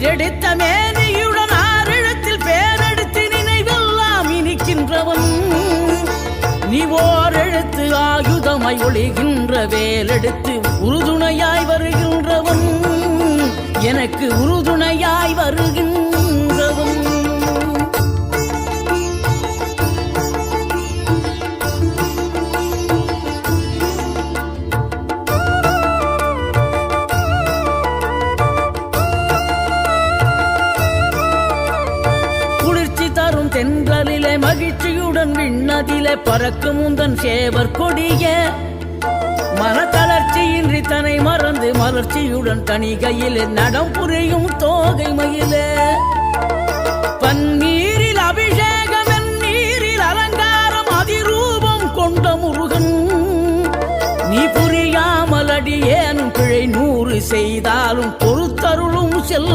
ஈரெடுத்த மேனியுடன் ஆறிடத்தில் பேரெடுத்து நினைவெல்லாம் இனிக்கின்றவன் நீ ஓரெழுத்து ஆயுதமாய் ஒளிகின்ற வேலெடுத்து உறுதுணையாய் வருகின்றவன் எனக்கு உறுதுணையாய் வருகின்றவன் தென்றலிலே மகிழ்ச்சியுடன் விண்ணதிலே பறக்கும் உந்தன் சேவர் கொடிய மனத்தளர்ச்சியின்றி தன்னை மறந்து மலர்ச்சியுடன் தனிகையிலே நடம் புரியும் தோகை மயிலே பன்னீரில் அபிஷேகம் நீரில் அலங்காரம் அதிரூபம் கொண்ட முருகன் நீ புரியாமல் அடியேனும் பிழை 100 செய்தாலும் பொறுத்தருளும் செல்ல